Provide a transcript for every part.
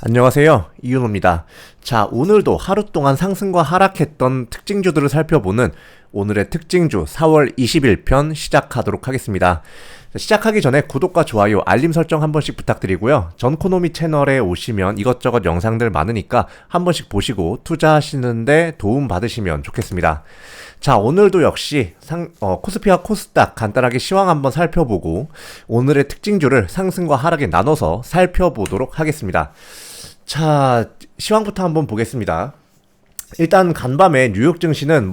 안녕하세요. 이윤호입니다. 자, 오늘도 하루 동안 상승과 하락했던 특징주들을 살펴보는 오늘의 특징주 4월 20일 편 시작하도록 하겠습니다. 시작하기 전에 구독과 좋아요, 알림 설정 한 번씩 부탁드리고요. 전코노미 채널에 오시면 이것저것 영상들 많으니까 한 번씩 보시고 투자하시는데 도움 받으시면 좋겠습니다. 자, 오늘도 역시 코스피와 코스닥 간단하게 시황 한번 살펴보고 오늘의 특징주를 상승과 하락에 나눠서 살펴보도록 하겠습니다. 자, 시황부터 한번 보겠습니다. 일단 간밤에 뉴욕 증시는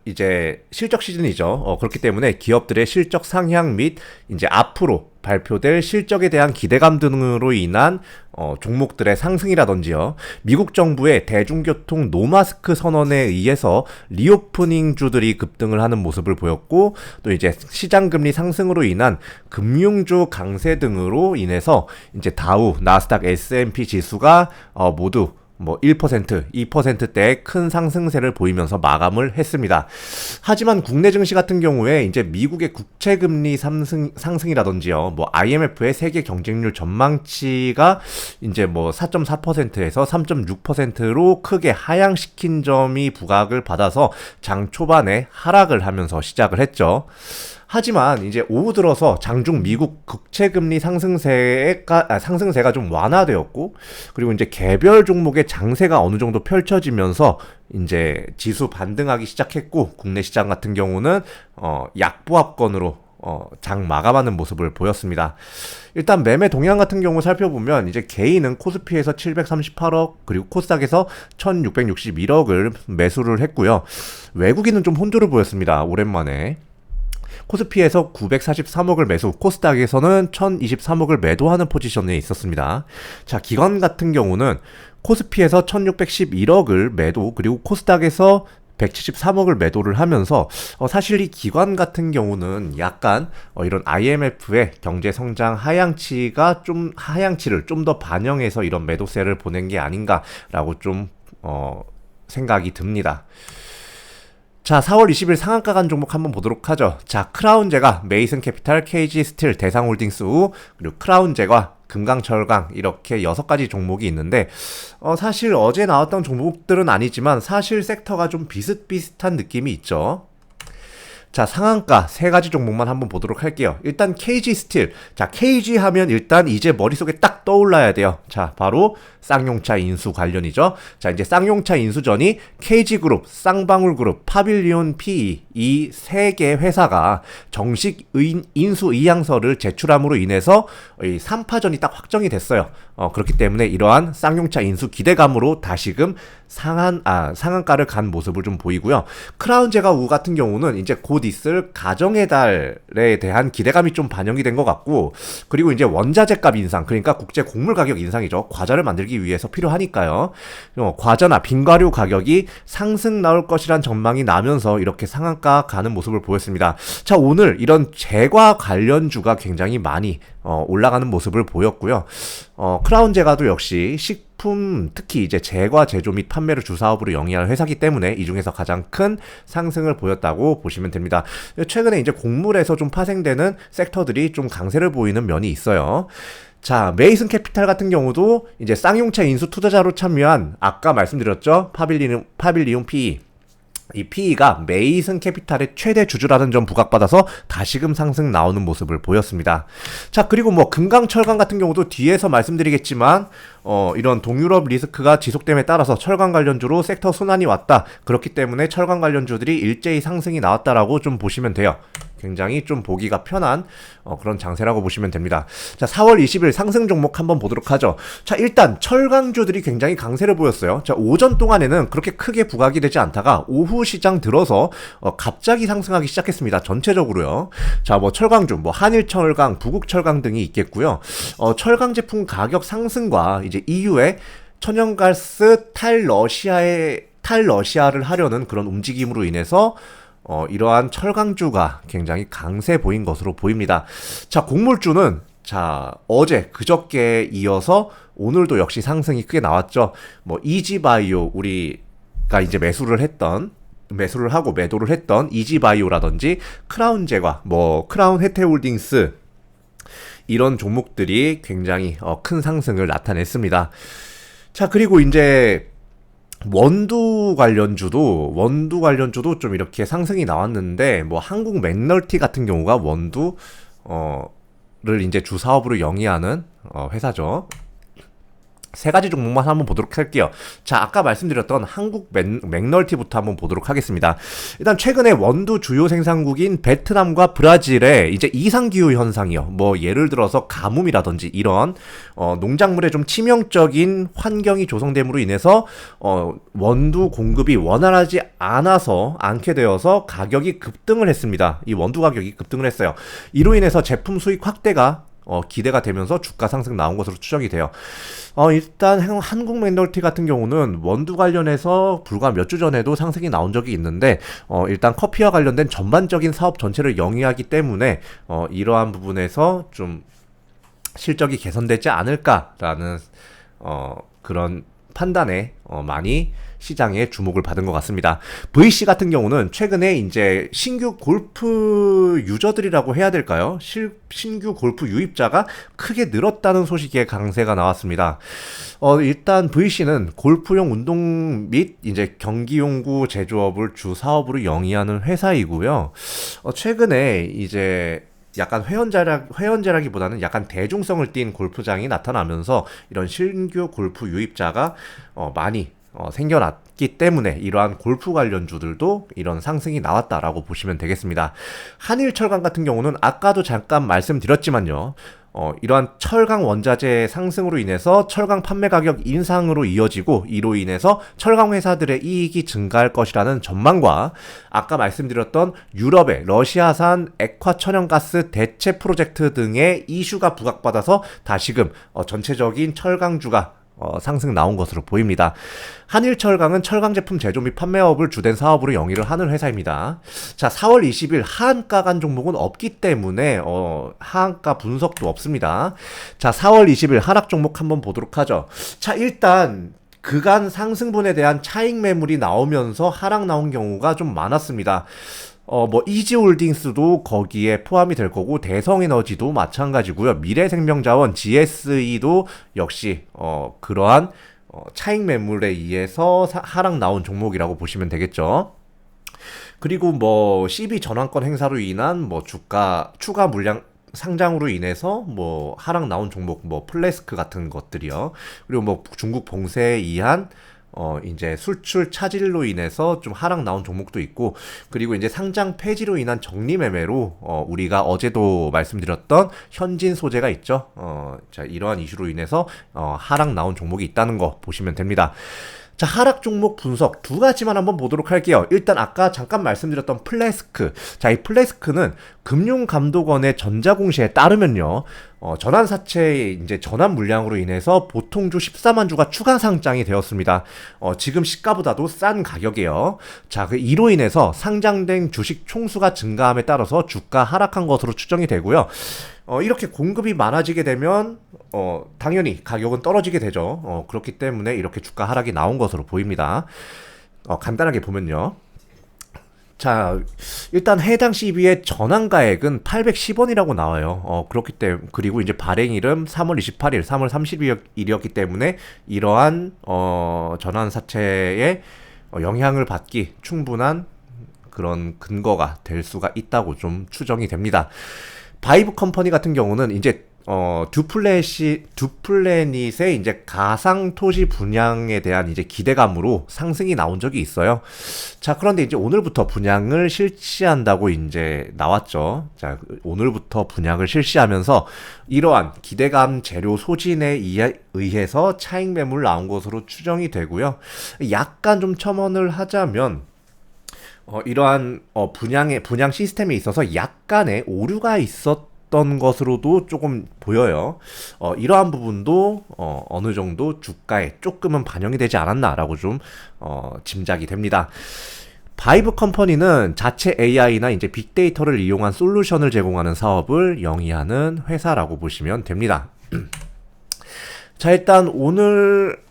이제 실적 시즌이죠. 그렇기 때문에 기업들의 실적 상향 및 이제 앞으로 발표될 실적에 대한 기대감 등으로 인한 종목들의 상승이라든지요. 미국 정부의 대중교통 노마스크 선언에 의해서 리오프닝 주들이 급등을 하는 모습을 보였고, 또 이제 시장 금리 상승으로 인한 금융주 강세 등으로 인해서 이제 다우, 나스닥, S&P 지수가 모두 1%, 2%대의 큰 상승세를 보이면서 마감을 했습니다. 하지만 국내 증시 같은 경우에 이제 미국의 국채금리 상승이라든지요, IMF의 세계 경쟁률 전망치가 이제 4.4%에서 3.6%로 크게 하향시킨 점이 부각을 받아서 장 초반에 하락을 하면서 시작을 했죠. 하지만 이제 오후 들어서 장중 미국 국채금리 상승세가 좀 완화되었고, 그리고 이제 개별 종목의 장세가 어느 정도 펼쳐지면서 이제 지수 반등하기 시작했고, 국내 시장 같은 경우는 약보합권으로 장 마감하는 모습을 보였습니다. 일단 매매 동향 같은 경우 살펴보면 이제 개인은 코스피에서 738억 그리고 코스닥에서 1661억을 매수를 했고요. 외국인은 좀 혼조를 보였습니다. 오랜만에. 코스피에서 943억을 매수, 코스닥에서는 1023억을 매도하는 포지션에 있었습니다. 자, 기관 같은 경우는 코스피에서 1611억을 매도, 그리고 코스닥에서 173억을 매도를 하면서 사실 이 기관 같은 경우는 약간 이런 IMF의 경제 성장 하향치를 좀 더 반영해서 이런 매도세를 보낸 게 아닌가라고 좀 생각이 듭니다. 자, 4월 20일 상한가 간 종목 한번 보도록 하죠. 자, 크라운제과, 메이슨캐피탈, KG스틸, 대상홀딩스, 그리고 크라운제과, 금강철강 이렇게 6가지 종목이 있는데 사실 어제 나왔던 종목들은 아니지만 사실 섹터가 좀 비슷비슷한 느낌이 있죠. 자, 상한가 3가지 종목만 한번 보도록 할게요. 일단 KG스틸. 자, KG 하면 일단 이제 머릿속에 딱 떠올라야 돼요. 자, 바로 쌍용차 인수 관련이죠. 자, 이제 쌍용차 인수전이 KG그룹, 쌍방울그룹, 파빌리온 PE 이 3개 회사가 정식 인수 의향서를 제출함으로 인해서 이 3파전이 딱 확정이 됐어요. 그렇기 때문에 이러한 쌍용차 인수 기대감으로 다시금 상한가를 간 모습을 좀 보이고요. 크라운제과 우 같은 경우는 이제 곧 있을 가정의 달에 대한 기대감이 좀 반영이 된 것 같고, 그리고 이제 원자재 값 인상, 그러니까 국제 곡물 가격 인상이죠. 과자를 만들기 위해서 필요하니까요. 과자나 빙과류 가격이 상승 나올 것이란 전망이 나면서 이렇게 상한가 가는 모습을 보였습니다. 자, 오늘 이런 제과 관련주가 굉장히 많이 올라가는 모습을 보였고요. 크라운제과도 역시 식품, 특히 이제 제과, 제조 및 판매를 주 사업으로 영위하는 회사이기 때문에 이 중에서 가장 큰 상승을 보였다고 보시면 됩니다. 최근에 이제 곡물에서 좀 파생되는 섹터들이 좀 강세를 보이는 면이 있어요. 자, 메이슨 캐피탈 같은 경우도 이제 쌍용차 인수 투자자로 참여한, 아까 말씀드렸죠, 파빌리온 PE. 이 PE가 메이슨 캐피탈의 최대 주주라는 점 부각받아서 다시금 상승 나오는 모습을 보였습니다. 자, 그리고 금강철강 같은 경우도 뒤에서 말씀드리겠지만 이런 동유럽 리스크가 지속됨에 따라서 철강 관련주로 섹터 순환이 왔다. 그렇기 때문에 철강 관련주들이 일제히 상승이 나왔다라고 좀 보시면 돼요. 굉장히 좀 보기가 편한 그런 장세라고 보시면 됩니다. 자, 4월 20일 상승 종목 한번 보도록 하죠. 자, 일단 철강주들이 굉장히 강세를 보였어요. 자, 오전 동안에는 그렇게 크게 부각이 되지 않다가 오후 시장 들어서 갑자기 상승하기 시작했습니다. 전체적으로요. 자, 철강주, 한일철강, 부국철강 등이 있겠고요. 철강 제품 가격 상승과 이제 EU의 천연가스 탈러시아를 하려는 그런 움직임으로 인해서 이러한 철강주가 굉장히 강세 보인 것으로 보입니다. 자, 곡물주는 어제 그저께 이어서 오늘도 역시 상승이 크게 나왔죠. 이지바이오, 우리가 이제 매수를 하고 매도를 했던 이지바이오라든지 크라운제과, 크라운 해태홀딩스 이런 종목들이 굉장히 큰 상승을 나타냈습니다. 자, 그리고 이제 원두 관련주도 좀 이렇게 상승이 나왔는데, 뭐 한국 맥널티 같은 경우가 원두를 이제 주 사업으로 영위하는 회사죠. 세 가지 종목만 한번 보도록 할게요. 자, 아까 말씀드렸던 한국 맥널티부터 한번 보도록 하겠습니다. 일단 최근에 원두 주요 생산국인 베트남과 브라질의 이제 이상기후 현상이요. 뭐 예를 들어서 가뭄이라든지 이런 농작물에 좀 치명적인 환경이 조성됨으로 인해서 원두 공급이 원활하지 않게 되어서 가격이 급등을 했습니다. 이 원두 가격이 급등을 했어요. 이로 인해서 제품 수익 확대가 기대가 되면서 주가 상승 나온 것으로 추정이 돼요. 일단 한국 맥널티 같은 경우는 원두 관련해서 불과 몇 주 전에도 상승이 나온 적이 있는데, 일단 커피와 관련된 전반적인 사업 전체를 영위하기 때문에 이러한 부분에서 좀 실적이 개선되지 않을까라는 그런 판단에 많이 시장의 주목을 받은 것 같습니다. VC 같은 경우는 최근에 이제 신규 골프 유저들이라고 해야 될까요? 신규 골프 유입자가 크게 늘었다는 소식에 강세가 나왔습니다. 일단 VC는 골프용 운동 및 이제 경기용구 제조업을 주 사업으로 영위하는 회사이고요. 최근에 이제 약간 회원제라기보다는 약간 대중성을 띈 골프장이 나타나면서 이런 신규 골프 유입자가 많이 생겨났기 때문에 이러한 골프 관련주들도 이런 상승이 나왔다라고 보시면 되겠습니다. 한일철강 같은 경우는 아까도 잠깐 말씀드렸지만요. 이러한 철강 원자재 상승으로 인해서 철강 판매 가격 인상으로 이어지고, 이로 인해서 철강 회사들의 이익이 증가할 것이라는 전망과 아까 말씀드렸던 유럽의 러시아산 액화 천연가스 대체 프로젝트 등의 이슈가 부각받아서 다시금 전체적인 철강주가 상승 나온 것으로 보입니다. 한일철강은 철강 제품 제조 및 판매업을 주된 사업으로 영위를 하는 회사입니다. 자, 4월 20일 하한가 간 종목은 없기 때문에 하한가 분석도 없습니다. 자, 4월 20일 하락 종목 한번 보도록 하죠. 자, 일단 그간 상승분에 대한 차익 매물이 나오면서 하락 나온 경우가 좀 많았습니다. 뭐 이지홀딩스도 거기에 포함이 될 거고, 대성에너지도 마찬가지고요. 미래생명자원 GSE도 역시 그러한 차익 매물에 의해서 하락 나온 종목이라고 보시면 되겠죠. 그리고 뭐 CB 전환권 행사로 인한 뭐 주가 추가 물량 상장으로 인해서 뭐 하락 나온 종목, 뭐 플래스크 같은 것들이요. 그리고 뭐 중국 봉쇄에 의한 이제 수출 차질로 인해서 좀 하락 나온 종목도 있고, 그리고 이제 상장 폐지로 인한 정리 매매로 우리가 어제도 말씀드렸던 현진 소재가 있죠. 자, 이러한 이슈로 인해서 하락 나온 종목이 있다는 거 보시면 됩니다. 자, 하락 종목 분석 두 가지만 한번 보도록 할게요. 일단 아까 잠깐 말씀드렸던 플래스크. 자, 이 플래스크는 금융감독원의 전자공시에 따르면요, 전환사채의 이제 전환 물량으로 인해서 보통주 14만 주가 추가 상장이 되었습니다. 지금 시가보다도 싼 가격이에요. 자, 이로 인해서 상장된 주식 총수가 증가함에 따라서 주가 하락한 것으로 추정이 되고요. 이렇게 공급이 많아지게 되면 당연히 가격은 떨어지게 되죠. 그렇기 때문에 이렇게 주가 하락이 나온 것으로 보입니다. 간단하게 보면요. 자, 일단 해당 CB의 전환가액은 810원이라고 나와요. 그렇기 때문에, 그리고 이제 발행일은 3월 28일, 3월 30일이었기 때문에 이러한 전환사채에 영향을 받기 충분한 그런 근거가 될 수가 있다고 좀 추정이 됩니다. 바이브 컴퍼니 같은 경우는 이제 듀플래닛의 이제 가상 토지 분양에 대한 이제 기대감으로 상승이 나온 적이 있어요. 자, 그런데 이제 오늘부터 분양을 실시한다고 이제 나왔죠. 자, 오늘부터 분양을 실시하면서 이러한 기대감 재료 소진에 의해서 차익 매물 나온 것으로 추정이 되고요. 약간 좀 첨언을 하자면, 이러한 분양 시스템에 있어서 약간의 오류가 있었던 것으로도 조금 보여요. 이러한 부분도 어느 정도 주가에 조금은 반영이 되지 않았나라고 좀 짐작이 됩니다. 바이브 컴퍼니는 자체 AI나 이제 빅데이터를 이용한 솔루션을 제공하는 사업을 영위하는 회사라고 보시면 됩니다. 자, 일단 오늘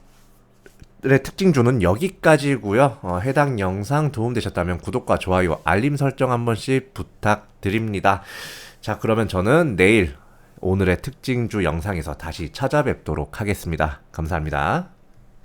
의 특징주는 여기까지고요. 해당 영상 도움되셨다면 구독과 좋아요, 알림 설정 한 번씩 부탁드립니다. 자, 그러면 저는 내일 오늘의 특징주 영상에서 다시 찾아뵙도록 하겠습니다. 감사합니다.